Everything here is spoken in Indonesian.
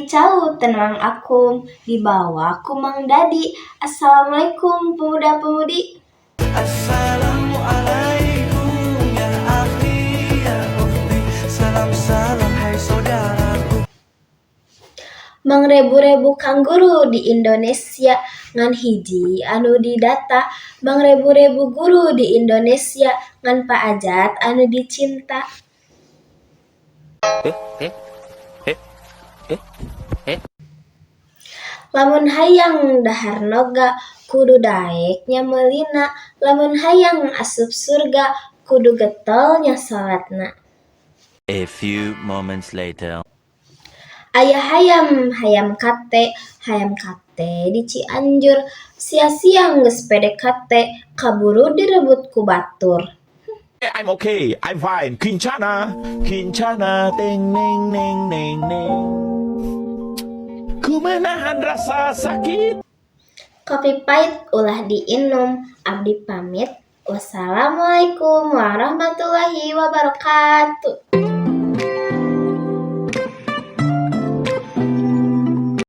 dicau tenang akum, dibawa ku Mang Dadi. Assalamualaikum pemuda-pemudi. Assalamualaikum ya akhi ya ukhti. Salam hai saudaraku. Mangrebu-rebu kang guru di Indonesia ngan hiji anu didata. Mangrebu-rebu guru di Indonesia ngan Pak Ajat anu dicinta. Lamun hayang dahar noga kudu daek nya meulina. Lamun hayang asup surga kudu getol nya salatna. A few moments later. Aya hayam kate di Cianjur. Sia-sia geus PDKT kaburu direbut ku batur. I'm okay, I'm fine. Kincana, ting ning ning ning ning. Ku menahan rasa sakit. Kopi pahit ulah diinum. Abdi pamit. Wassalamualaikum warahmatullahi wabarakatuh.